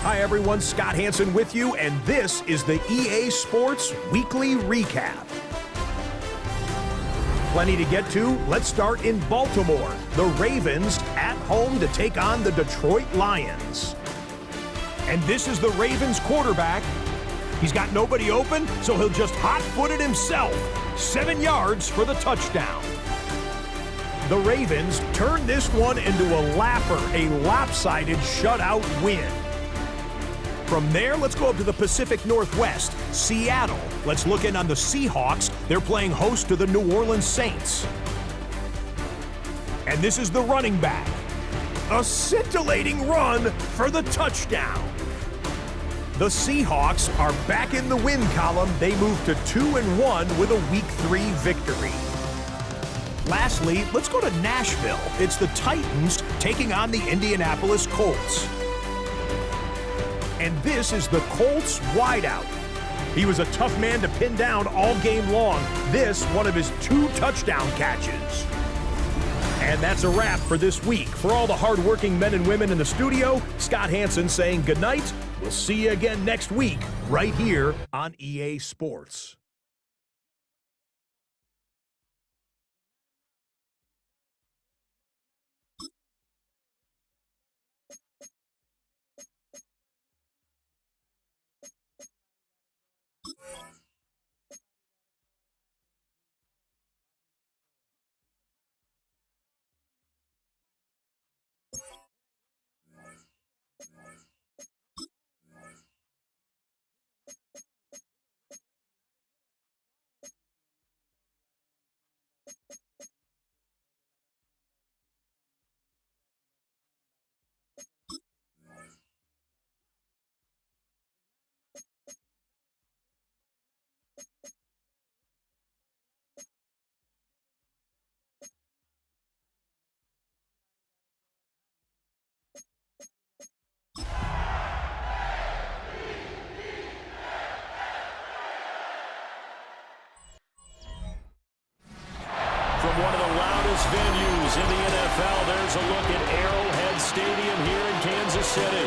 Hi everyone, Scott Hansen with you, and this is the EA Sports Weekly Recap. Plenty to get to. Let's start in Baltimore. The Ravens at home to take on the Detroit Lions. And this is the Ravens quarterback. He's got nobody open, so he'll just hot-foot it himself. 7 yards for the touchdown. The Ravens turned this one into a lapper, a lopsided shutout win. From there, let's go up to the Pacific Northwest, Seattle. Let's look in on the Seahawks. They're playing host to the New Orleans Saints. And this is the running back. A scintillating run for the touchdown. The Seahawks are back in the win column. They move to 2-1 with a Week 3 victory. Lastly, let's go to Nashville. It's the Titans taking on the Indianapolis Colts. And this is the Colts wideout. He was a tough man to pin down all game long. This, one of his 2 touchdown catches. And that's a wrap for this week. For all the hardworking men and women in the studio, Scott Hansen saying goodnight. We'll see you again next week, right here on EA Sports. From one of the loudest venues in the NFL, there's a look at Arrowhead Stadium here in Kansas City.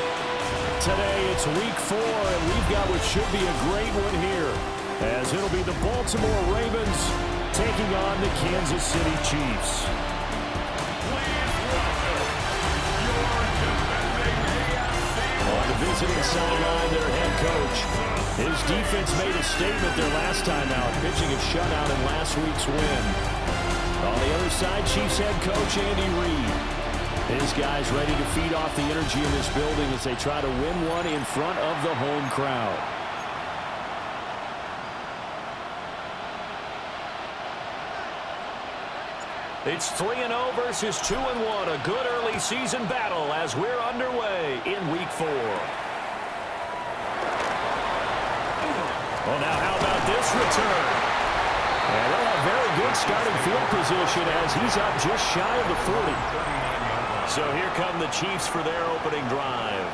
Today, it's Week 4, and we've got what should be a great one here, as it'll be the Baltimore Ravens taking on the Kansas City Chiefs. On the visiting sideline, their head coach. His defense made a statement their last time out, pitching a shutout in last week's win. On the other side, Chiefs head coach Andy Reid. His guys ready to feed off the energy in this building as they try to win one in front of the home crowd. It's 3-0 versus 2-1. A good early season battle as we're underway in Week 4. Well, now how about this return? And they'll have very good starting field position as he's up just shy of the 40. So here come the Chiefs for their opening drive.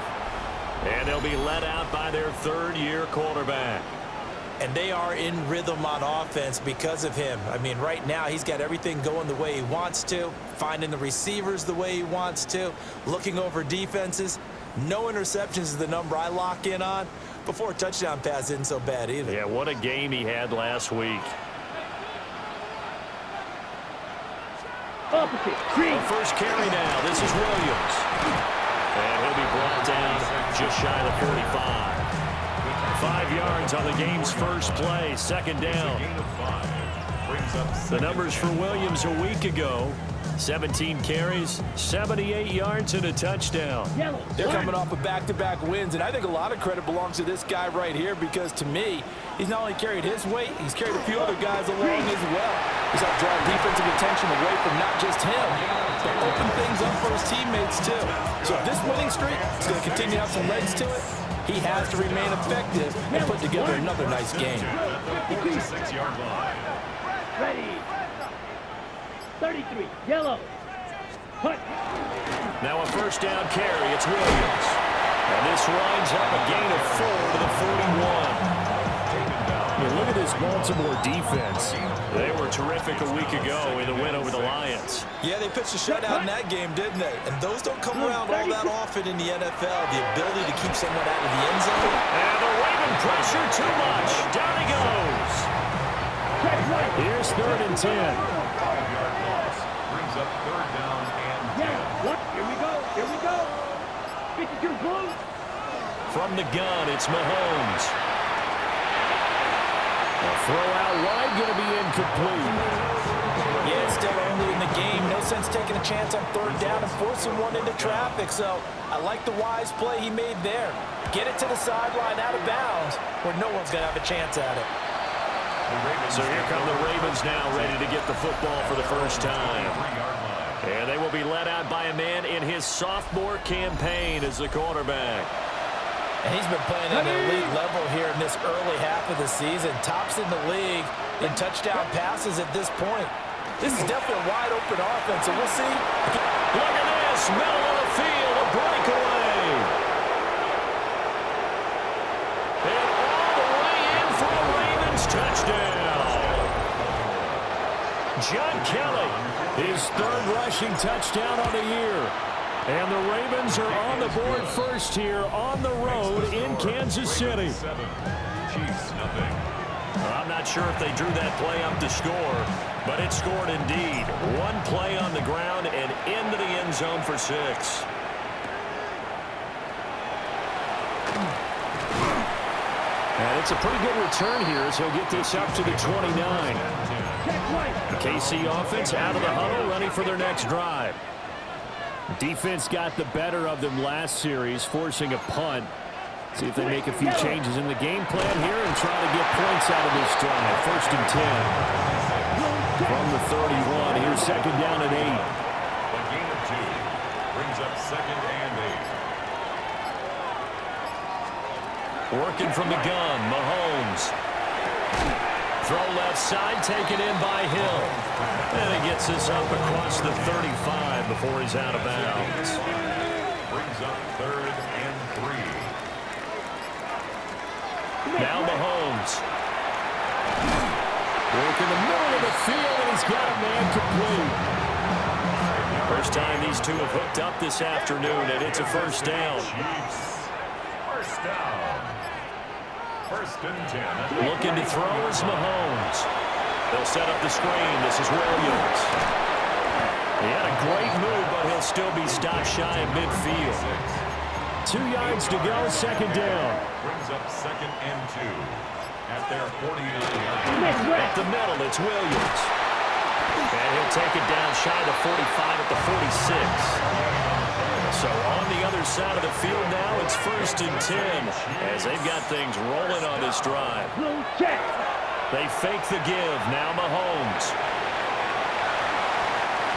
And they'll be led out by their third-year quarterback. And they are in rhythm on offense because of him. I mean, right now he's got everything going the way he wants to, finding the receivers the way he wants to, looking over defenses. No interceptions is the number I lock in on. Before a touchdown pass isn't so bad either. Yeah, what a game he had last week. First carry now. This is Williams. And he'll be brought down just shy of the 45. 5 yards on the game's first play. Second down. The numbers for Williams a week ago. 17 carries, 78 yards, and a touchdown. They're coming off of back-to-back wins, and I think a lot of credit belongs to this guy right here because, to me, he's not only carried his weight, he's carried a few other guys along as well. He's helped draw defensive attention away from not just him, but open things up for his teammates, too. So if this winning streak is going to continue to have some legs to it, he has to remain effective and put together another nice game. 6-yard line. Ready. 33, yellow. Put. Now a first down carry. It's Williams. And this winds up a gain of 4 to the 41. You look at this Baltimore defense. They were terrific a week ago in the win over the Lions. Yeah, they pitched a shutout in that game, didn't they? And those don't come around all that often in the NFL. The ability to keep someone out of the end zone. And the Raven pressure too much. Down he goes. Here's 3rd and 10. Brings up 3rd down and 10. Here we go. Here we go. 52 blue. From the gun, it's Mahomes. A throw out wide, going to be incomplete. Yeah, still early in the game. No sense taking a chance on 3rd down and forcing one into traffic. So I like the wise play he made there. Get it to the sideline out of bounds where no one's going to have a chance at it. So here come the Ravens now, ready to get the football for the first time. And they will be led out by a man in his sophomore campaign as the quarterback. And he's been playing at an elite level here in this early half of the season. Tops in the league in touchdown passes at this point. This is definitely a wide-open offense, and we'll see. Look at this, middle of the field, a breakaway. And all the way in for a Ravens touchdown. John Kelly, his 3rd rushing touchdown of the year. And the Ravens are on the board first here on the road in Kansas City. I'm not sure if they drew that play up to score, but it scored indeed. One play on the ground and into the end zone for 6. And it's a pretty good return here as he'll get this up to the 29. The KC offense out of the huddle, ready for their next drive. Defense got the better of them last series, forcing a punt. See if they make a few changes in the game plan here and try to get points out of this drive. 1st and 10 from the 31. Here's 2nd down and 8. A gain of 2 brings up 2nd and 8. Working from the gun, Mahomes. Throw left side, taken in by Hill. And he gets this up across the 35 before he's out of bounds. Brings up 3rd and 3. Now Mahomes. Work in the middle of the field, and he's got a man complete. First time these two have hooked up this afternoon, and it's a 1st down. Chiefs. 1st down. 1st and 10. Looking to throw is Mahomes. They'll set up the screen. This is Williams. He had a great move, but he'll still be stopped shy of midfield. 2 yards to go, 2nd down. Brings up 2nd and 2 at their 49-yard. Up the middle, it's Williams. And he'll take it down shy of the 45 at the 46. So on the other side of the field now, it's 1st and 10 as they've got things rolling on this drive. They fake the give. Now Mahomes.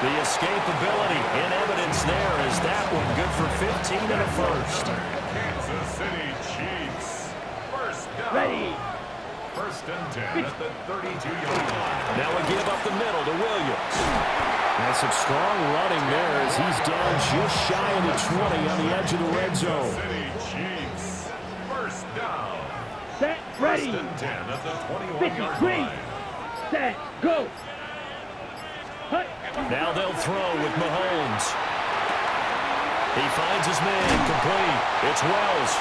The escapability in evidence there is that one good for 15 and a 1st. Kansas City Chiefs. 1st down. Ready. 1st and 10 at the 32-yard line. Now a give up the middle to Williams. And some strong running there as he's down just shy of the 20 on the edge of the red zone. City Chiefs. 1st down. Set. Ready. 1st and 10 at the 21-yard line. Set. Go. Now they'll throw with Mahomes. He finds his man complete. It's Wells.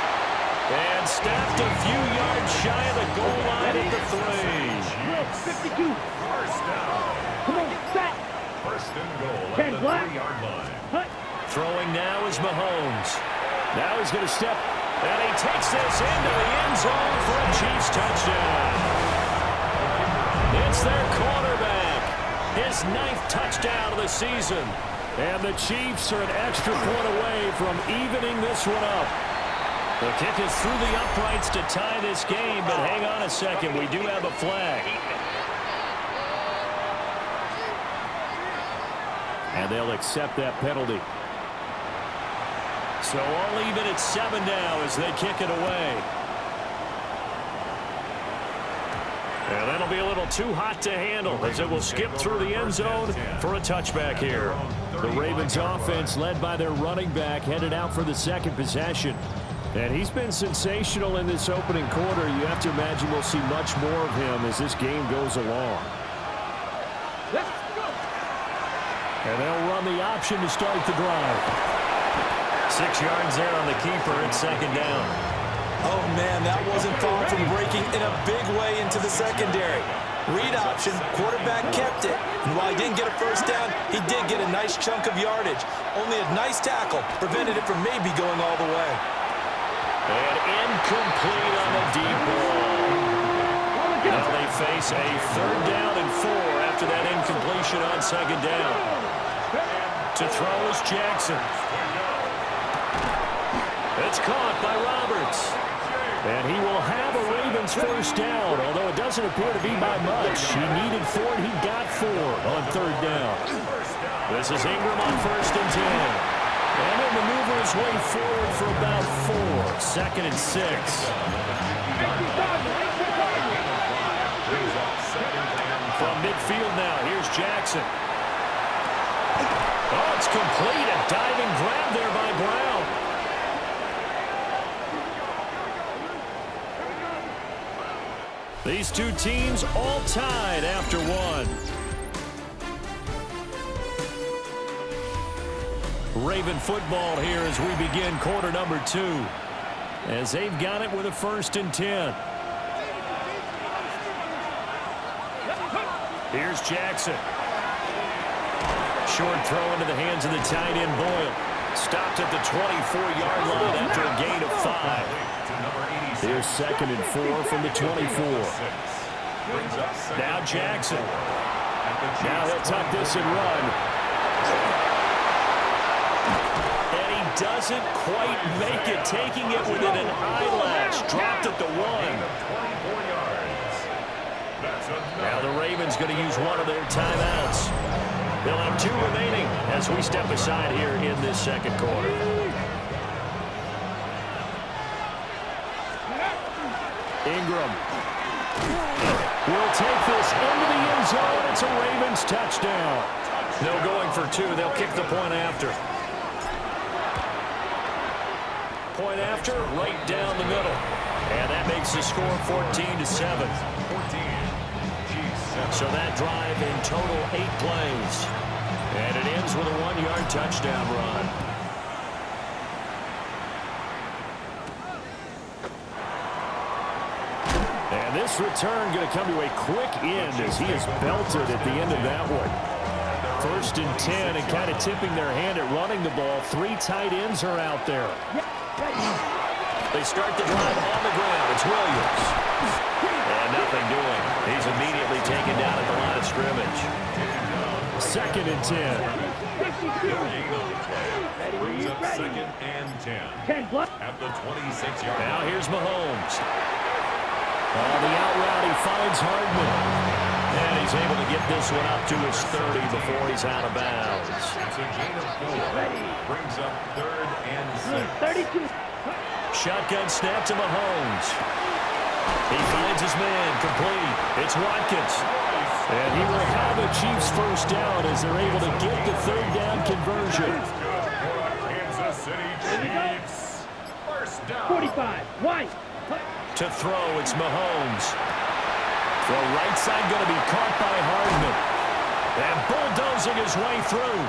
And snapped a few yards shy of the goal line at the 3. 52. 1st down. Come on. Set. 1st and goal at 10 the black. 3-yard line. Throwing now is Mahomes. Now he's going to step, and he takes this into the end zone for a Chiefs touchdown. It's their quarterback. His 9th touchdown of the season. And the Chiefs are an extra point away from evening this one up. The kick is through the uprights to tie this game, but hang on a second. We do have a flag. And they'll accept that penalty. So all even at 7 now as they kick it away. And that'll be a little too hot to handle as it will skip through the end zone for a touchback here. The Ravens offense led by their running back headed out for the 2nd possession. And he's been sensational in this opening quarter. You have to imagine we'll see much more of him as this game goes along. Let's go. And they'll run the option to start the drive. 6 yards there on the keeper at second down. Oh, man, that wasn't far from breaking in a big way into the secondary. Read option, quarterback kept it. And while he didn't get a first down, he did get a nice chunk of yardage. Only a nice tackle prevented it from maybe going all the way. And incomplete on the deep ball. Now they face a 3rd down and 4 after that incompletion on second down. To throw is Jackson. It's caught by Roberts. And he will have a Ravens first down, although it doesn't appear to be by much. He needed 4, and he got 4 on 3rd down. This is Ingram on 1st and 10. And he'll maneuver his way forward for about 4. 2nd and 6. From midfield now, here's Jackson. Oh, it's complete. A diving grab there by Brown. These two teams all tied after 1. Raven football here as we begin quarter number 2. As they've got it with a 1st and 10. Here's Jackson. Short throw into the hands of the tight end Boyle. Stopped at the 24-yard line after a gain of 5. Here's 2nd and 4 from the 24. Now Jackson. Now he'll tuck this and run. And he doesn't quite make it, taking it within an eyelash. Dropped at the 1. Now the Ravens going to use one of their timeouts. They'll have 2 remaining as we step aside here in this second quarter. Ingram will take this into the end zone. It's a Ravens touchdown. No going for 2. They'll kick the point after. Point after, right down the middle. And that makes the score 14-7. So that drive in total 8 plays. And it ends with a 1-yard touchdown run. And this return going to come to a quick end as he is belted at the end of that one. 1st and 10 and kind of tipping their hand at running the ball. 3 tight ends are out there. They start the drive on the ground. It's Williams. And nothing doing. He's immediately taken down at the line of scrimmage. 2nd and 10. Brings up 2nd and 10. At the 26-yard line. Now here's Mahomes. The out route, he finds Hardman. And he's able to get this one up to his 30 before he's out of bounds. It's a gain of 4. Brings up 3rd and 6. 32. Shotgun snap to Mahomes. He finds his man, complete. It's Watkins. And he will have a Chiefs first down as they're able to get the 3rd down conversion. Kansas City Chiefs. First down. 45. White. To throw, it's Mahomes. Throw right side going to be caught by Hardman. And bulldozing his way through.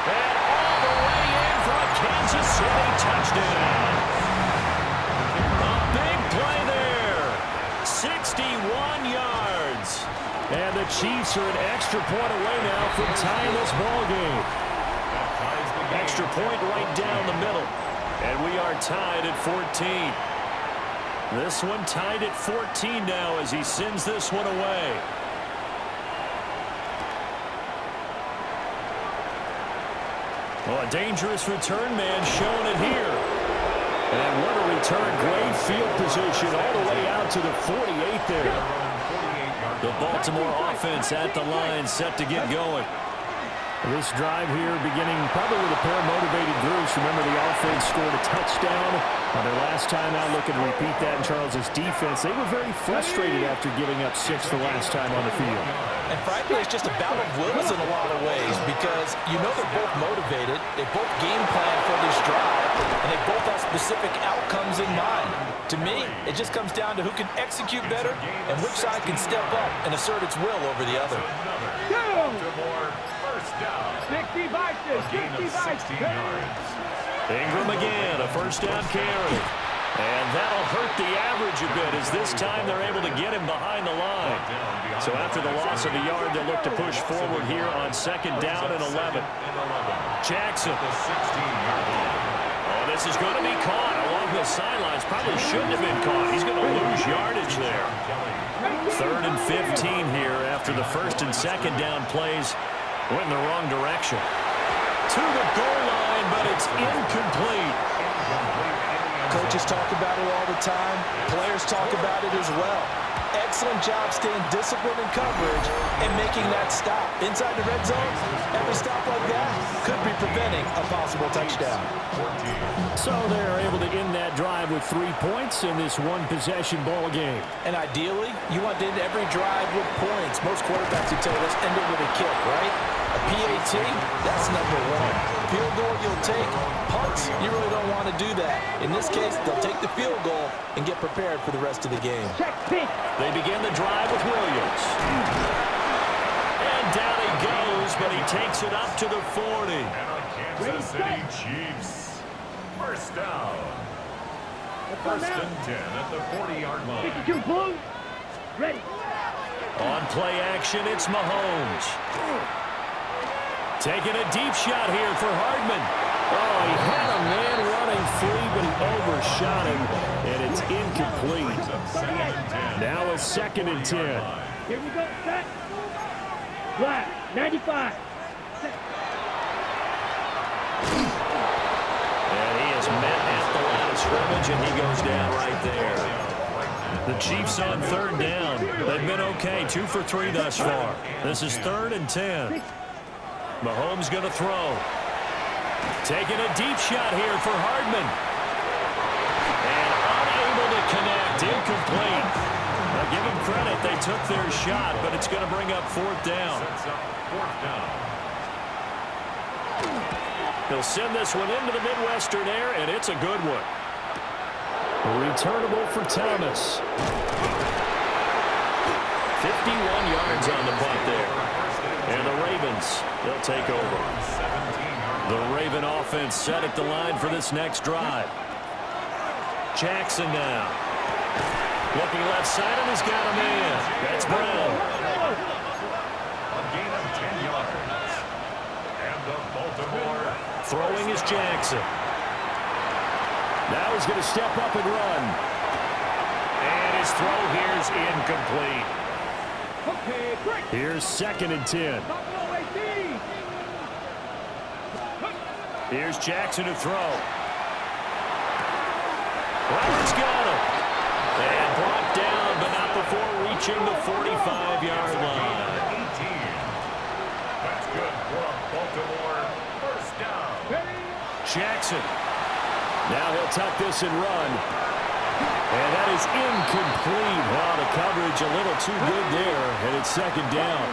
And all the way in for a Kansas City touchdown. A big play there. 61 yards. And the Chiefs are an extra point away now from tying this ball game. Extra point right down the middle. And we are tied at 14. This one tied at 14 now as he sends this one away. Well, a dangerous return man showing it here. And what a return. Great field position all the way out to the 48 there. The Baltimore offense at the line set to get going. This drive here beginning probably with a pair of motivated groups. Remember, the offense scored a touchdown on their last time out. Looking to repeat that in Charles's defense. They were very frustrated after giving up 6 the last time on the field. And frankly, it's just a battle of wills in a lot of ways because you know they're both motivated. They both game plan for this drive, and they both have specific outcomes in mind. To me, it just comes down to who can execute better and which side can step up and assert its will over the other. First down. 60 devices. Ingram again, a first down carry. And that'll hurt the average a bit as this time they're able to get him behind the line. So after the loss of a yard, they'll look to push forward here on 2nd down and 11. Jackson. Oh, this is going to be caught along the sidelines. Probably shouldn't have been caught. He's going to lose yardage there. 3rd and 15 here after the 1st and 2nd down plays went in the wrong direction. To the goal line, but it's incomplete. Coaches talk about it all the time. Players talk about it as well. Excellent job staying disciplined in coverage and making that stop. Inside the red zone, every stop like that could be preventing a possible touchdown. So they're able to end that drive with 3 points in this one-possession ball game. And ideally, you want to end every drive with points. Most quarterbacks would tell you, let's end it with a kick, right? A PAT, that's number 1. Field goal you'll take. Punts, you really don't want to do that. In this case, they'll take the field goal and get prepared for the rest of the game. They begin the drive with Williams. And down he goes, but he takes it up to the 40. And the Kansas City Chiefs. First down. First and 10 at the 40-yard line. 52 blue. Ready. On play action, it's Mahomes. Taking a deep shot here for Hardman. Oh, he had a man running free, but he overshot him, and it's incomplete. Now a 2nd and 10. Here we go. Set. Black. 95. And he is met at the line of scrimmage, and he goes down right there. The Chiefs on 3rd down. They've been okay, 2 for 3 thus far. This is 3rd and 10. Mahomes going to throw. Taking a deep shot here for Hardman. And unable to connect. Incomplete. Now give them credit. They took their shot, but it's going to bring up 4th down. He'll send this one into the Midwestern air, and it's a good one. Returnable for Thomas. 51 yards on the punt there. And the Ravens, they'll take over. The Raven offense set at the line for this next drive. Jackson now. Looking left side, and he's got a man. That's Brown. A gain of 10 yards. And the Baltimore. Throwing is Jackson. Now he's going to step up and run. And his throw here is incomplete. Here's 2nd and 10. Here's Jackson to throw. Roberts got him. And brought down, but not before reaching the 45-yard line. 18. That's good for Baltimore. First down. Jackson. Now he'll tuck this and run. And that is incomplete. Wow, the coverage a little too good there. And it's 2nd down.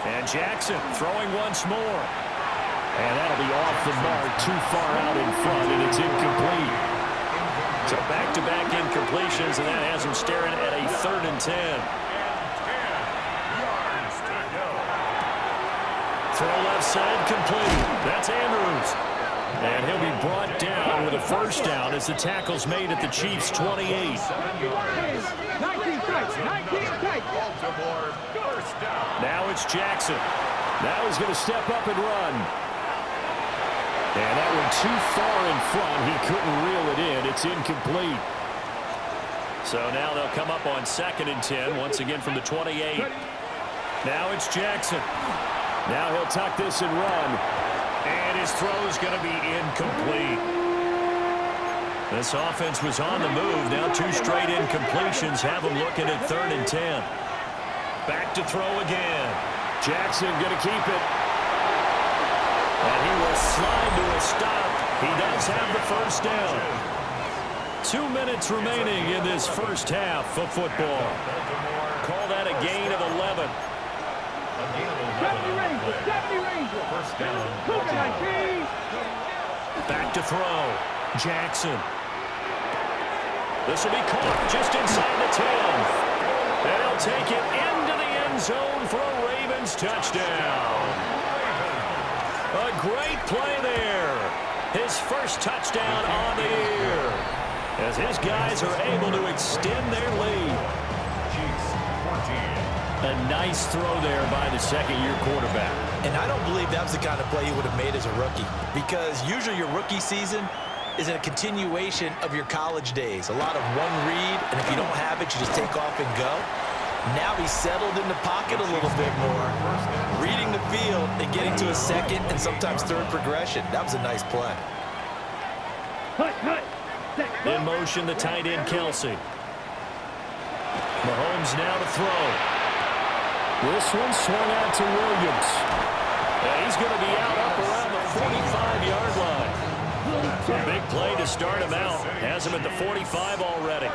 And Jackson throwing once more. And that'll be off the mark, too far out in front, and it's incomplete. So back-to-back incompletions, and that has him staring at a 3rd and 10. Throw left side complete. That's Andrews. And he'll be brought down with a first down as the tackle's made at the Chiefs' 28. 19 tight. Now it's Jackson. Now he's going to step up and run. And that one too far in front. He couldn't reel it in. It's incomplete. So now they'll come up on 2nd and 10, once again from the 28. Now it's Jackson. Now he'll tuck this and run. And his throw's going to be incomplete. This offense was on the move. Now 2 straight incompletions have them looking at 3rd and 10. Back to throw again. Jackson going to keep it. And he will slide to a stop. He does have the first down. 2 minutes remaining in this first half of football. Call that a gain of 11. 70 Ranger. First down. Back to throw. Jackson. This will be caught just inside the 10. And he'll take it into the end zone for a Ravens touchdown. A great play there. His first touchdown on the year. As his guys are able to extend their lead. A nice throw there by the second-year quarterback. And I don't believe that was the kind of play he would have made as a rookie, because usually your rookie season is a continuation of your college days. A lot of one read, and if you don't have it, you just take off and go. Now he's settled in the pocket a little bit more, reading the field and getting to a second and sometimes third progression. That was a nice play. In motion, the tight end, Kelsey. Mahomes now to throw. This one swung out to Williams. And he's going to be out up around the 45-yard line. Big play to start him out. Has him at the 45 already.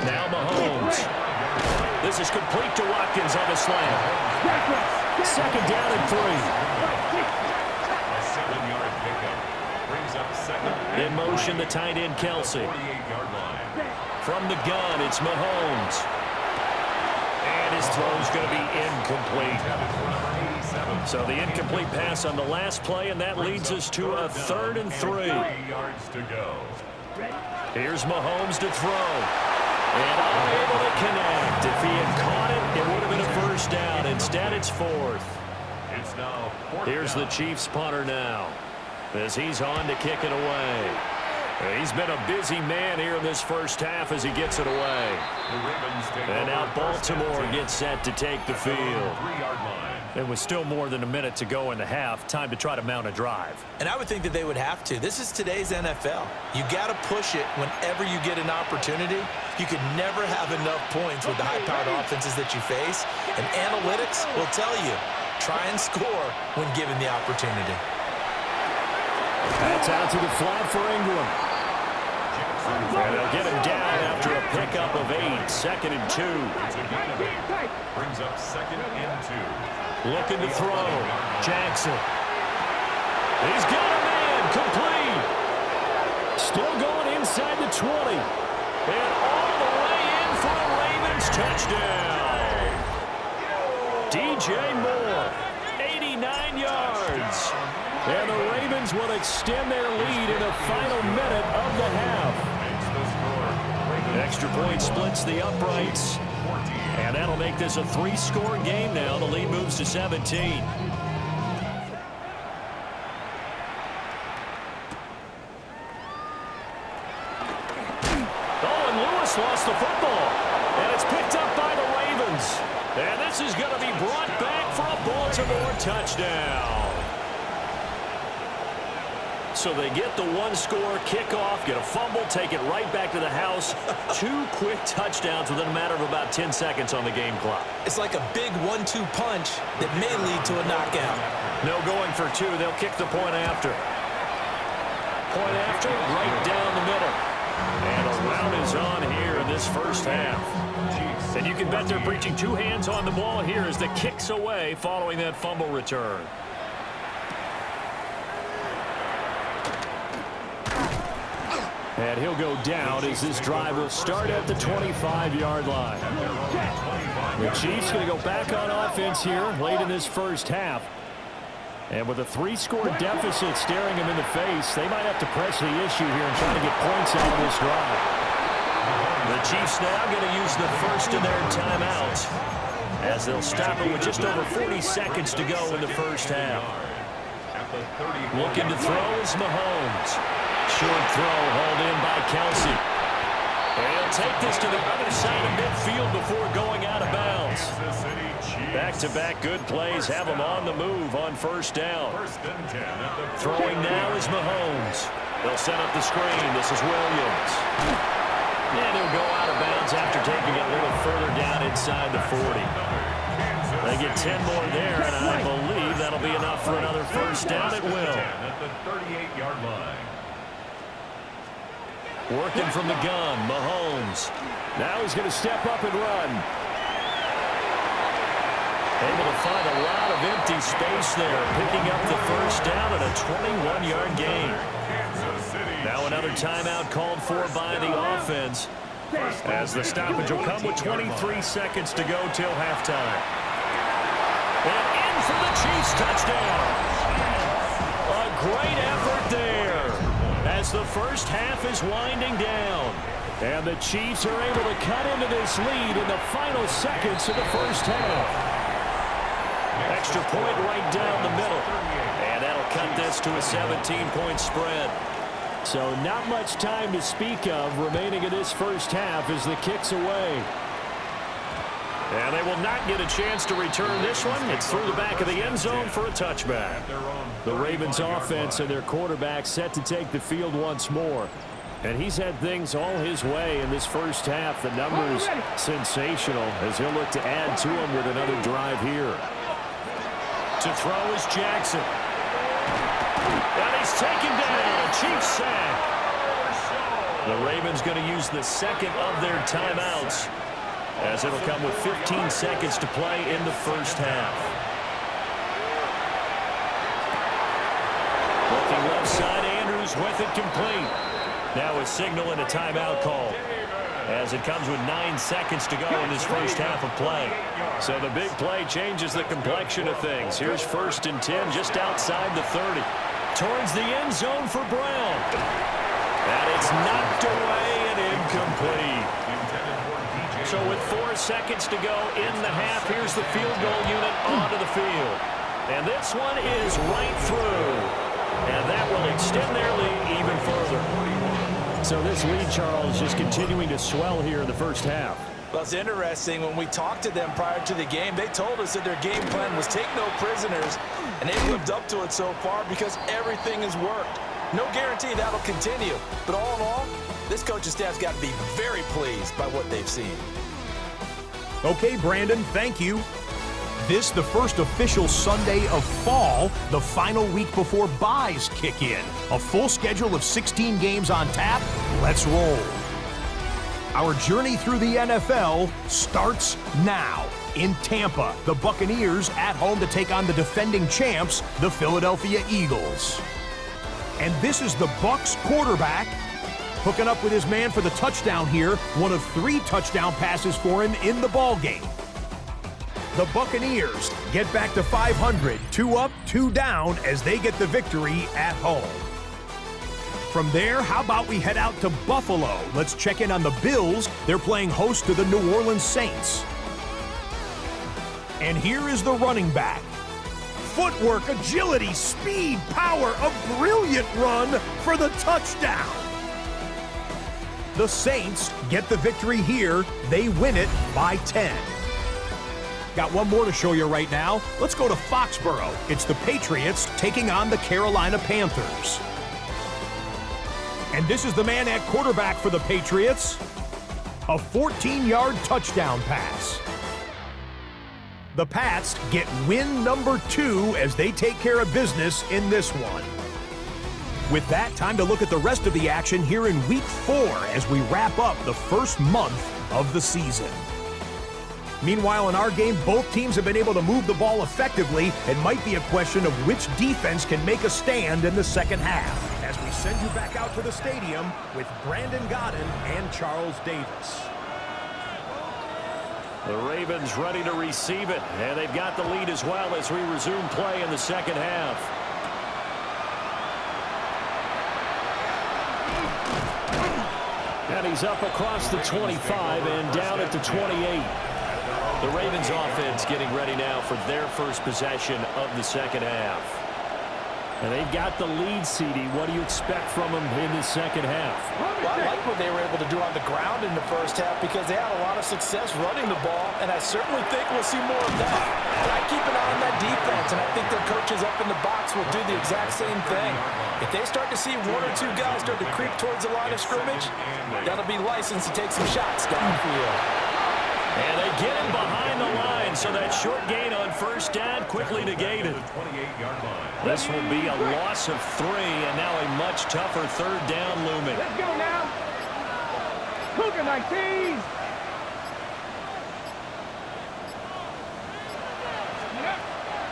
Now Mahomes. This is complete to Watkins on the slant. Second down and 3. A 7-yard pickup. Brings up second. In motion, the tight end, Kelsey. 48-yard line. From the gun, it's Mahomes. And his throw's going to be incomplete. So the incomplete pass on the last play, and that leads us to a 3rd and 3. 3 yards to go. Here's Mahomes to throw. And unable to connect. If he had caught it, it would have been a first down. Instead, it's 4th. It's now 4th Here's the down. Chiefs punter now, as he's on to kick it away. He's been a busy man here in this first half as he gets it away. The Ravens take And now over first and Baltimore 10. gets set to take the field. 3-yard line. It was still more than a minute to go in the half. Time to try to mount a drive. And I would think that they would have to. This is today's NFL. You got to push it whenever you get an opportunity. You could never have enough points with the high-powered offenses that you face. And analytics will tell you, try and score when given the opportunity. That's out to the flat for Ingram. And they'll get him down after a pickup of 8. 2nd and 2. It's a gain of 8. Brings up 2nd and 2. Looking to throw. Jackson. He's got a man. Complete. Still going inside the 20. And all the way in for a Ravens touchdown. DJ Moore. 89 yards. And the Ravens will extend their lead in the final minute of the half. Extra point splits the uprights. And that'll make this a 3-score game now. The lead moves to 17. Oh, and Lewis lost the football. And it's picked up by the Ravens. And this is going to be brought back for a Baltimore touchdown. So they get the 1-score kickoff, get a fumble, take it right back to the house. 2 quick touchdowns within a matter of about 10 seconds on the game clock. It's like a big 1-2 punch that may lead to a knockout. No going for 2. They'll kick the point after. Point after, right down the middle. And a round is on here in this first half. And you can bet they're preaching 2 hands on the ball here as the kick's away following that fumble return. And he'll go down as this drive will start at the 25-yard line. The Chiefs going to go back on offense here late in this first half. And with a 3-score deficit staring them in the face, they might have to press the issue here and try to get points out of this drive. The Chiefs now going to use the first of their timeouts as they'll stop it with just over 40 seconds to go in the first half. Looking to throw is Mahomes. Short throw hauled in by Kelsey. And he'll take this to the other side of midfield before going out of bounds. Back-to-back good plays have him on the move on first down. Throwing now is Mahomes. They'll set up the screen. This is Williams. And he'll go out of bounds after taking it a little further down inside the 40. They get 10 more there, and I believe that'll be enough for another first down at will. At the 38-yard line. Working from the gun, Mahomes. Now he's going to step up and run. Able to find a lot of empty space there, picking up the first down and a 21-yard gain. Now another timeout called for by the offense, as the stoppage will come with 23 seconds to go till halftime. And in for the Chiefs touchdown. A great effort there as the first half is winding down. And the Chiefs are able to cut into this lead in the final seconds of the first half. Extra point right down the middle. And that'll cut this to a 17-point spread. So not much time to speak of remaining in this first half as the kick's away. And they will not get a chance to return this one. It's through the back of the end zone for a touchback. The Ravens offense and their quarterback set to take the field once more. And he's had things all his way in this first half. The numbers sensational as he'll look to add to them with another drive here. To throw is Jackson. And he's taken down. Chiefs sack. The Ravens going to use the second of their timeouts, as it'll come with 15 seconds to play in the first half. Looking left side, Andrews with it complete. Now a signal and a timeout call, as it comes with 9 seconds to go in this first half of play. So the big play changes the complexion of things. Here's 1st and 10 just outside the 30. Towards the end zone for Brown. And it's knocked away and incomplete. So with 4 seconds to go in the half, here's the field goal unit onto the field. And this one is right through. And that will extend their lead even further. So this lead, Charles, just continuing to swell here in the first half. Well, it's interesting. When we talked to them prior to the game, they told us that their game plan was take no prisoners, and they've lived up to it so far because everything has worked. No guarantee that'll continue, but all in all, this coaching staff's got to be very pleased by what they've seen. Okay, Brandon, thank you. This, the first official Sunday of fall, the final week before byes kick in. A full schedule of 16 games on tap. Let's roll. Our journey through the NFL starts now. In Tampa, the Buccaneers at home to take on the defending champs, the Philadelphia Eagles. And this is the Bucs quarterback hooking up with his man for the touchdown here. One of 3 touchdown passes for him in the ballgame. The Buccaneers get back to 500, 2 up, 2 down as they get the victory at home. From there, how about we head out to Buffalo? Let's check in on the Bills. They're playing host to the New Orleans Saints. And here is the running back. Footwork, agility, speed, power, a brilliant run for the touchdown. The Saints get the victory here. They win it by 10. Got one more to show you right now. Let's go to Foxborough. It's the Patriots taking on the Carolina Panthers. And this is the man at quarterback for the Patriots. A 14-yard touchdown pass. The Pats get win number 2 as they take care of business in this one. With that, time to look at the rest of the action here in Week 4 as we wrap up the first month of the season. Meanwhile, in our game, both teams have been able to move the ball effectively. It might be a question of which defense can make a stand in the second half. As we send you back out to the stadium with Brandon Godden and Charles Davis. The Ravens ready to receive it, and they've got the lead as well as we resume play in the second half. And he's up across the 25 and down at the 28. The Ravens offense getting ready now for their first possession of the second half. And they've got the lead, CD. What do you expect from them in the second half? Well, I like what they were able to do on the ground in the first half because they had a lot of success running the ball, and I certainly think we'll see more of that. But I keep an eye on that defense, and I think their coaches up in the box will do the exact same thing. If they start to see one or two guys start to creep towards the line of scrimmage, that'll be licensed to take some shots downfield. And they get him behind the line, so that short gain on first down quickly negated. This will be a loss of 3, and now a much tougher third down looming. Let's go now. Cougar 19.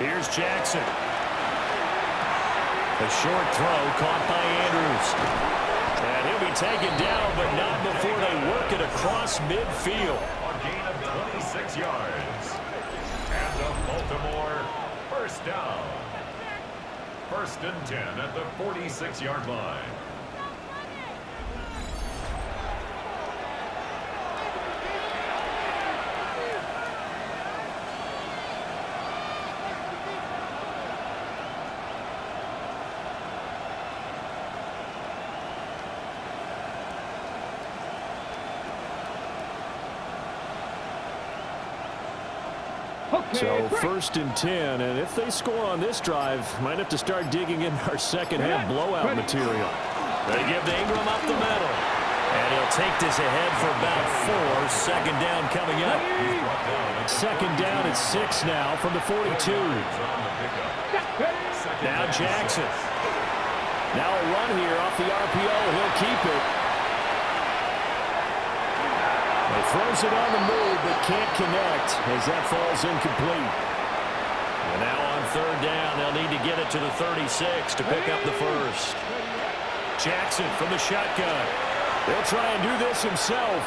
Here's Jackson. A short throw caught by Andrews. And he'll be taken down, but not before they work it across midfield. Gain of 26 yards. And the Baltimore first down. 1st and 10 at the 46-yard line. So 1st and 10, and if they score on this drive, might have to start digging in our second half blowout material. They give to Ingram up the middle, and he'll take this ahead for about 4. Second down coming up. Second down at 6 now from the 42. Now Jackson. Now a run here off the RPO. He'll keep it. He throws it on the move, but can't connect as that falls incomplete. And now on third down, they'll need to get it to the 36 to pick up the first. Jackson from the shotgun. They'll try and do this himself.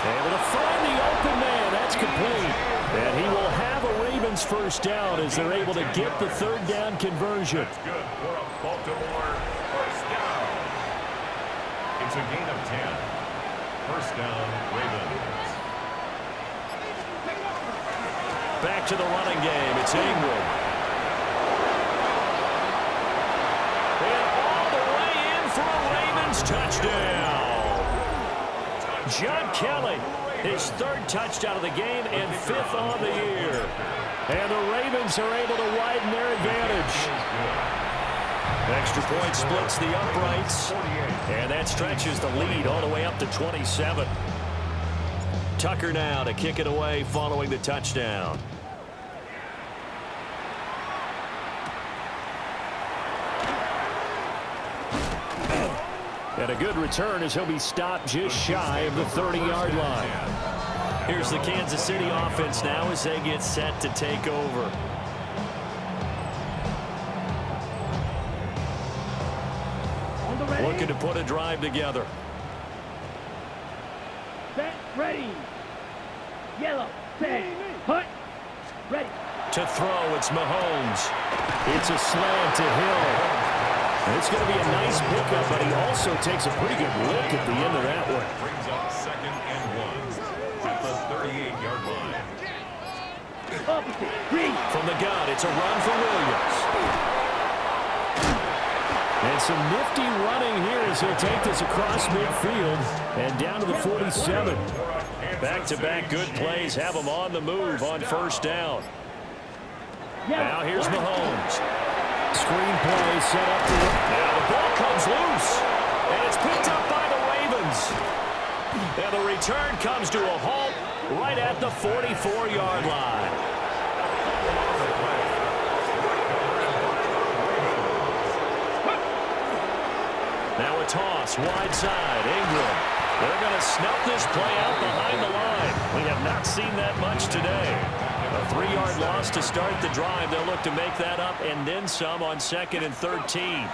Able to find the open man. That's complete. And he will have a Ravens first down as they're able to get the third down conversion. That's good for a Baltimore first down. It's a gain of 10. First down, Ravens. Back to the running game. It's Ingram. And all the way in for a Ravens touchdown. John Kelly, his 3rd touchdown of the game and 5th on the year. And the Ravens are able to widen their advantage. Extra point splits the uprights, and that stretches the lead all the way up to 27. Tucker now to kick it away following the touchdown. And a good return as he'll be stopped just shy of the 30-yard line. Here's the Kansas City offense now as they get set to take over. Looking to put a drive together. Set, ready. Yellow, set, hut, ready. To throw, it's Mahomes. It's a slant to Hill. It's going to be a nice pickup, but he also takes a pretty good look at the end of that one. Brings up 2nd and 1 at the 38-yard line. Opposite, green. From the gun, it's a run for Williams. And some nifty running here as he'll take this across midfield and down to the 47. Back-to-back good plays have him on the move on first down. Now here's Mahomes. Screen play set up. Now the ball comes loose. And it's picked up by the Ravens. And the return comes to a halt right at the 44-yard line. Now a toss, wide side, Ingram. They're going to snuff this play out behind the line. We have not seen that much today. A 3-yard loss to start the drive. They'll look to make that up and then some on 2nd and 13.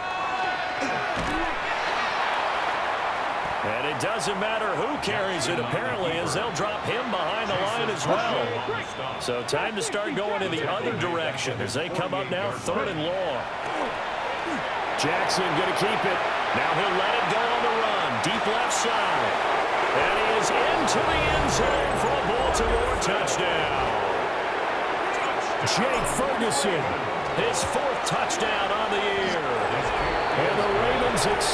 And it doesn't matter who carries it, apparently, as they'll drop him behind the line as well. So time to start going in the other direction as they come up now 3rd and long. Jackson going to keep it. Now he'll let it go on the run. Deep left side. And he is into the end zone for a Baltimore touchdown. Jake Ferguson, his 4th touchdown on the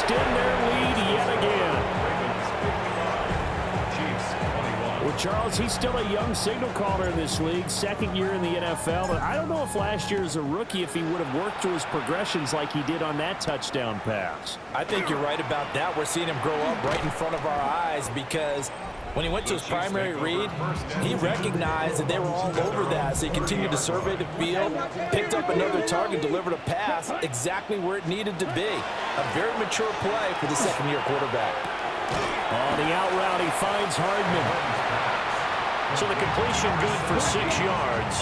extend their lead yet again. Well, Charles, he's still a young signal caller in this league, second year in the NFL. But I don't know if last year as a rookie, if he would have worked through his progressions like he did on that touchdown pass. I think you're right about that. We're seeing him grow up right in front of our eyes because when he went to his primary read, he recognized that they were all over that. So he continued to survey the field, picked up another target, delivered a pass exactly where it needed to be. A very mature play for the second-year quarterback. On the out route, he finds Hardman. So the completion good for 6 yards.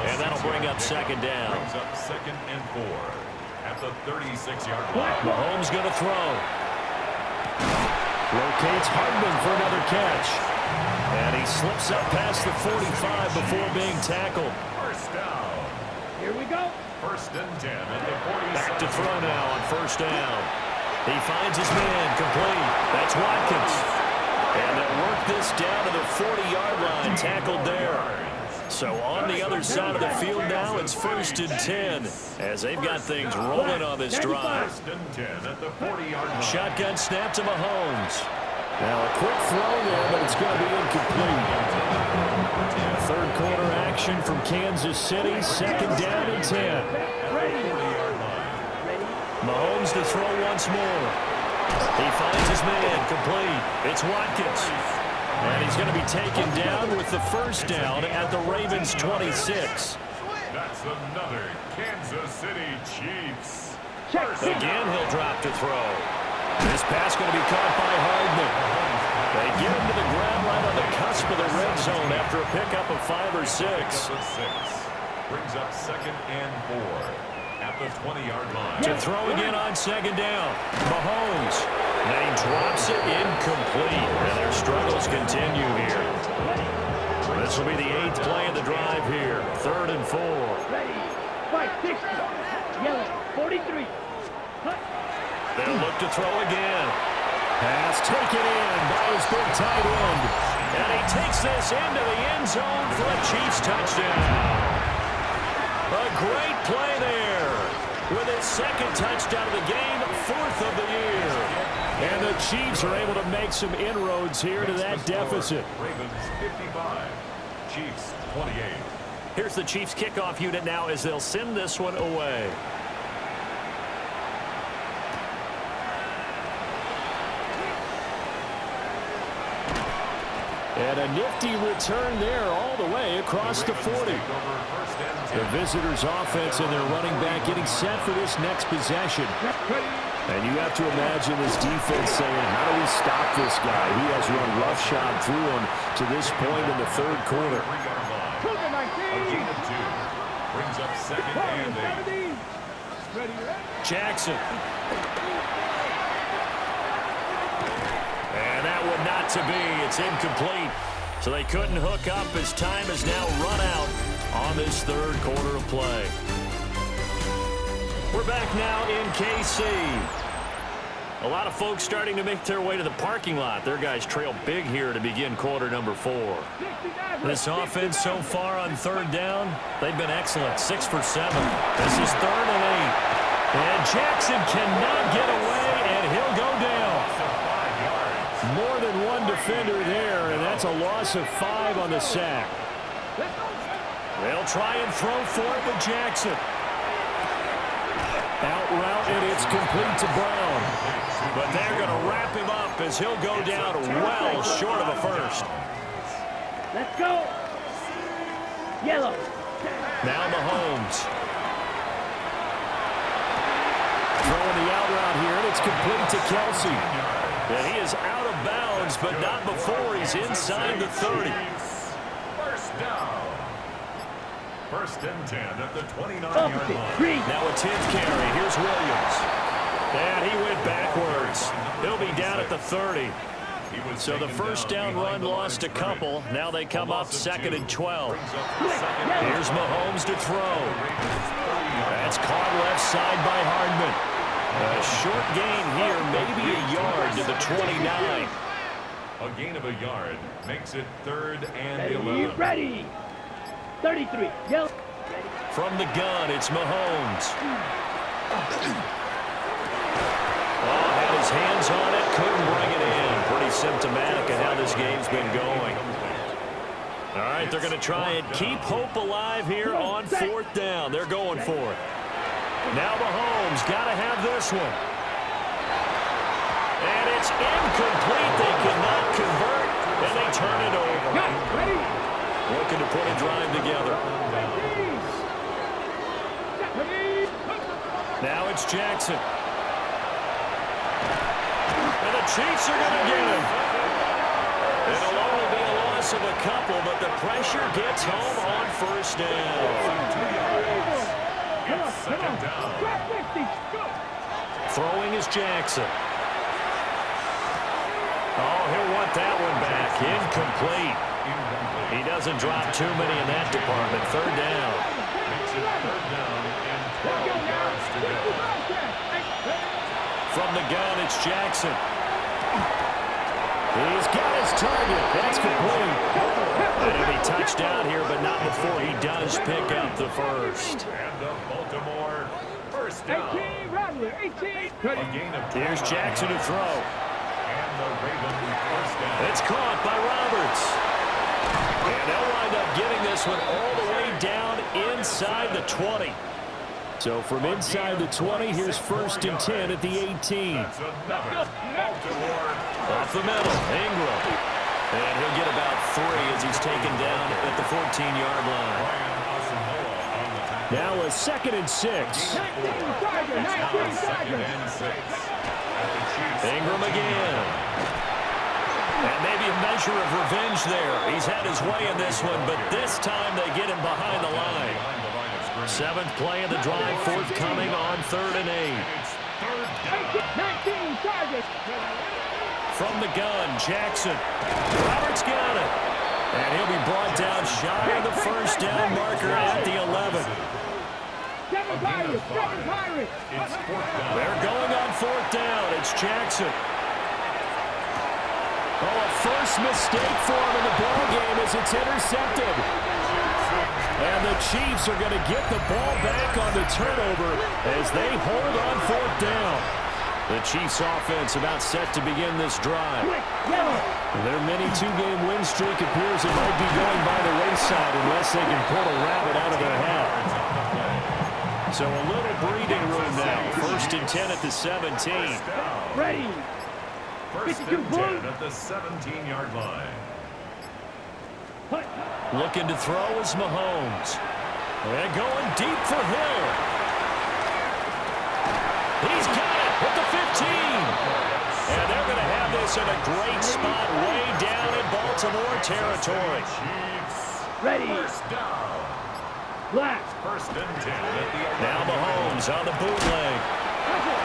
And that'll bring up second down. Brings up 2nd and 4 at the 36-yard line. Mahomes going to throw. Rotates Hardman for another catch. And he slips up past the 45 before being tackled. First down. Here we go. 1st and 10 at the 46. Back to throw now on first down. He finds his man complete. That's Watkins. And they'll work this down to the 40-yard line, tackled there. So on the other side of the field now, it's 1st and 10 as they've got things rolling on this drive. 1st and 10 at the 40-yard line. Shotgun snap to Mahomes. Now a quick throw there, but it's going to be incomplete. Third quarter action from Kansas City, 2nd down and 10. Mahomes to throw once more. He finds his man complete. It's Watkins. And he's going to be taken down with the first down at the Ravens' 26. That's another Kansas City Chiefs. Again, he'll drop to throw. This pass going to be caught by Hardman. They get him to the ground right on the cusp of the red zone after a pickup of 5 or 6. Brings up 2nd and 4 at the 20-yard line. To throw again on 2nd down. Mahomes. And he drops it incomplete. And their struggles continue here. This will be the 8th play of the drive here. 3rd and 4. Ready. Fight. 60. Yellow. 43. They'll look to throw again. Pass taken in by his big tight end. And he takes this into the end zone for a Chiefs touchdown. A great play there with his 2nd touchdown of the game, 4th of the year. And the Chiefs are able to make some inroads here to that deficit. Ravens 55, Chiefs 28. Here's the Chiefs kickoff unit now as they'll send this one away. And a nifty return there all the way across the 40. The visitors' offense and their running back getting set for this next possession. And you have to imagine this defense saying, how do we stop this guy? He has run roughshod through him to this point in the 3rd quarter. A gain of 2. Brings up 2nd and 8. Jackson. And that one not to be. It's incomplete. So they couldn't hook up as time has now run out on this 3rd quarter of play. We're back now in KC. A lot of folks starting to make their way to the parking lot. Their guys trail big here to begin quarter number 4. This offense so far on 3rd down, they've been excellent. 6 for 7. This is 3rd and 8. And Jackson cannot get away, and he'll go down. More than one defender there, and that's a loss of 5 on the sack. They'll try and throw for it with Jackson. Out route, and it's complete to Brown. But they're going to wrap him up as he'll go down well short of a first. Let's go. Yellow. Now Mahomes. Throwing the out route here, and it's complete to Kelsey. And he is out of bounds, but not before he's inside the 30. First down. 1st and 10 at the 29-yard line. Now a 10th carry. Here's Williams. And he went backwards. He'll be down at the 30. So the first down run lost a couple. Now they come up 2nd and 12. Here's Mahomes to throw. That's caught left side by Hardman. A short gain here, maybe a yard to the 29. A gain of a yard makes it 3rd and 11. Ready. 33. Yellow. From the gun, it's Mahomes. Oh, had this game's been going. All right, they're going to try and keep hope alive here on 4th down. They're going for it. Now Mahomes got to have this one. And it's incomplete. They cannot convert, and they turn it over. Looking to put a drive together. Now it's Jackson. And the Chiefs are going to get him. It'll only be a loss of a couple, but the pressure gets home on 1st down. It's 2nd down. Throwing is Jackson. Oh, he'll want that one back. Incomplete. He doesn't drop too many in that department. 3rd down. Makes it 3rd down and 12 yards to go. From the gun, it's Jackson. He's got his target. That's complete. And he'll be touched down here, but not before he does pick up the first. And the Baltimore 1st down. Here's Jackson to throw. And the Ravens 1st down. It's caught by Roberts. And they'll wind up getting this one all the way down inside the 20. So from inside the 20, here's 1st and 10 at the 18. That's another Baltimore. Off the middle, Ingram. And he'll get about 3 as he's taken down at the 14-yard line. Now a 2nd and 6. Ingram again. And maybe a measure of revenge there. He's had his way in this one, but this time they get him behind the line. 7th play of the drive, forthcoming on 3rd and 8. From the gun, Jackson. Roberts got it. And he'll be brought down shy of the 1st down marker at the 11. They're going on 4th down. It's Jackson. Oh, a first mistake for him in the ballgame as it's intercepted. And the Chiefs are going to get the ball back on the turnover as they hold on 4th down. The Chiefs offense about set to begin this drive. Their mini 2-game win streak appears it might be going by the wayside unless they can pull a rabbit out of their hat. So a little breathing room now. 1st and 10 at the 17. Ready. 1st and 10 at the 17-yard line. Looking to throw is Mahomes. And going deep for Hill. He's got it at the 15. And they're going to have this in a great spot way down in Baltimore territory. Chiefs. Ready. 1st down. Last. 1st and 10 at the 11. Now Mahomes on the bootleg.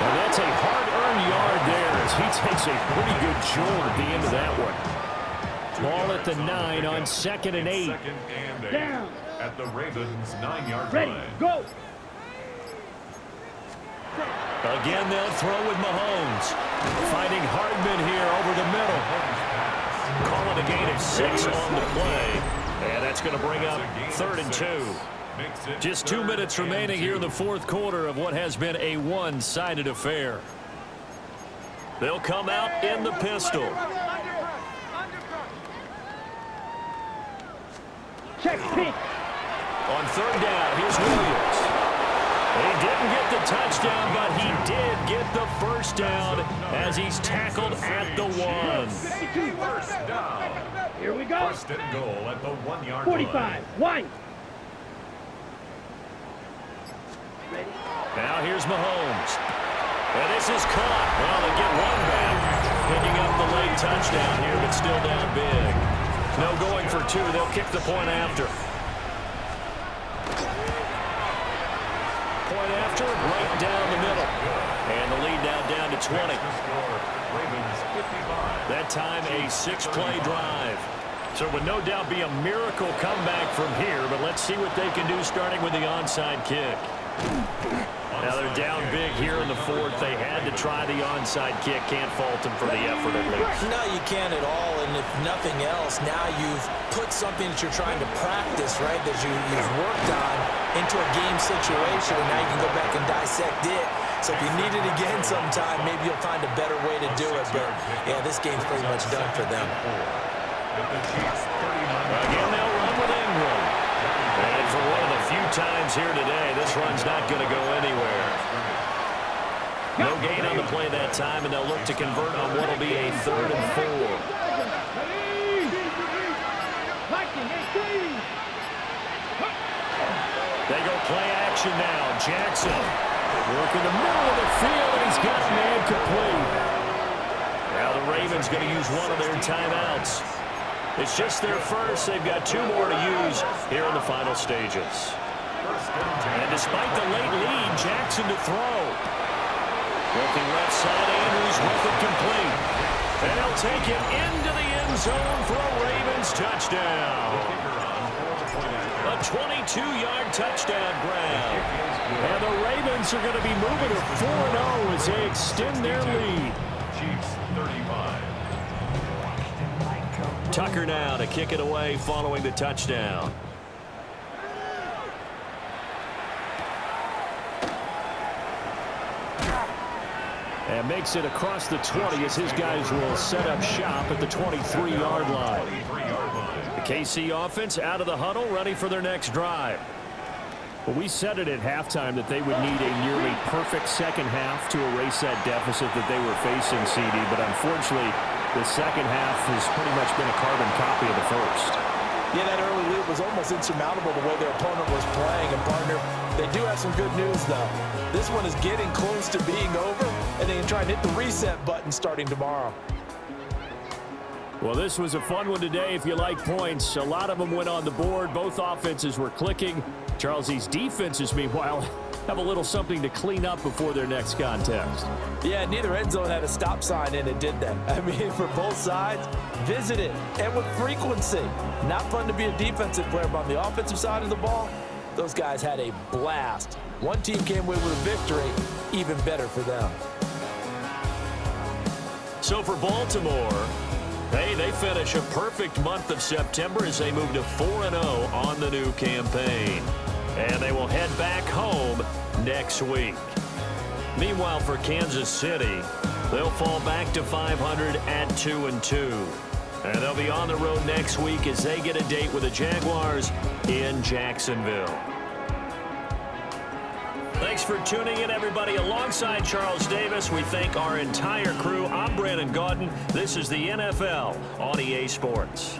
And that's a hard-earned yard there as he takes a pretty good jolt at the end of that one. Ball at the 9 on 2nd and 8. 2nd and 8 Down. at the Ravens' 9-yard Ready. line. Go. Again, they'll throw with Mahomes. Finding Hardman here over the middle. Call it a gain of 6 on the play. And that's going to bring up 3rd and 2. Just 2 minutes remaining here in the 4th quarter of what has been a one-sided affair. They'll come out in the pistol. Check pick. On 3rd down, here's Williams. He didn't get the touchdown, but he did get the 1st down as he's tackled at the 1. 1st down. Here we go. 1st and goal at the 1-yard 45. line. One. Now here's Mahomes. And this is caught. Well, they get one back. Picking up the late touchdown here, but still down big. No going for 2. They'll kick the point after. Point after, right down the middle. And the lead now down to 20. Ravens 55. That time a 6-play drive. So it would no doubt be a miracle comeback from here, but let's see what they can do starting with the onside kick. Now they're down big here in the 4th. They had to try the onside kick. Can't fault them for the effort at least. No, you can't at all. And if nothing else, now you've put something that you're trying to practice, right, that you've worked on into a game situation. And now you can go back and dissect it, So if you need it again sometime, maybe you'll find a better way to do it. But, yeah, this game's pretty much done for them. Again, they'll run with Ingram. And for one of the few times here today, this run's not going to go anywhere. No gain on the play that time, and they'll look to convert on what will be a 3rd and 4. They go play action now. Jackson working the middle of the field, and he's got a man complete. Now the Ravens going to use one of their timeouts. It's just their first. They've got 2 more to use here in the final stages. And despite the late lead, Jackson to throw. Looking left side, Andrews with it complete. And he'll take it into the end zone for a Ravens touchdown. A 22-yard touchdown grab. And the Ravens are going to be moving to 4-0 as they extend their lead. Chiefs 35. Tucker now to kick it away following the touchdown. And makes it across the 20 as his guys will set up shop at the 23-yard line. The KC offense out of the huddle, ready for their next drive. Well, we said it at halftime that they would need a nearly perfect second half to erase that deficit that they were facing, CD. But unfortunately, the second half has pretty much been a carbon copy of the first. Yeah, that early lead was almost insurmountable the way their opponent was playing. And, partner, they do have some good news, though. This one is getting close to being over, and they can try and hit the reset button starting tomorrow. Well, this was a fun one today if you like points. A lot of them went on the board. Both offenses were clicking. Charles, these defenses, meanwhile, have a little something to clean up before their next contest. Yeah, neither end zone had a stop sign in it, did they? I mean, for both sides, visit it, and with frequency. Not fun to be a defensive player, but on the offensive side of the ball, those guys had a blast. One team came away with a victory, even better for them. So for Baltimore, hey, they finish a perfect month of September as they move to 4-0 on the new campaign. And they will head back home next week. Meanwhile, for Kansas City, they'll fall back to 500 at 2-2. And they'll be on the road next week as they get a date with the Jaguars in Jacksonville. Thanks for tuning in, everybody. Alongside Charles Davis, we thank our entire crew. I'm Brandon Gaudin. This is the NFL on EA Sports.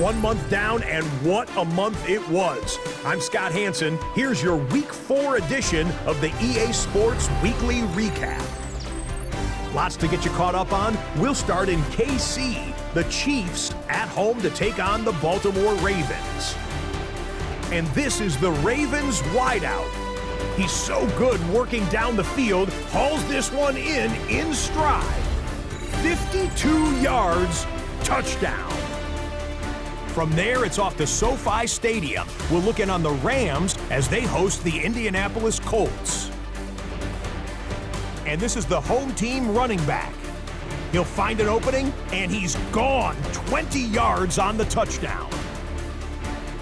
1 month down, and what a month it was. I'm Scott Hansen. Here's your Week 4 edition of the EA Sports Weekly Recap. Lots to get you caught up on. We'll start in KC. The Chiefs at home to take on the Baltimore Ravens. And this is the Ravens wideout. He's so good working down the field, hauls this one in stride. 52 yards, touchdown. From there, it's off to SoFi Stadium. We're looking on the Rams as they host the Indianapolis Colts. And this is the home team running back. He'll find an opening, and he's gone 20 yards on the touchdown.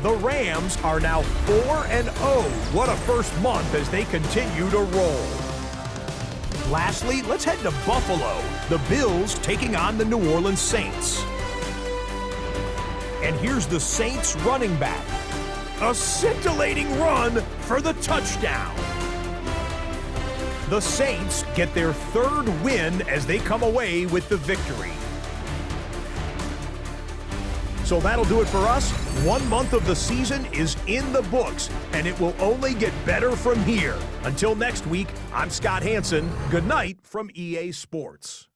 The Rams are now 4-0. What a first month as they continue to roll. Lastly, let's head to Buffalo. The Bills taking on the New Orleans Saints. And here's the Saints running back. A scintillating run for the touchdown. The Saints get their third win as they come away with the victory. So that'll do it for us. 1 month of the season is in the books, and it will only get better from here. Until next week, I'm Scott Hansen. Good night from EA Sports.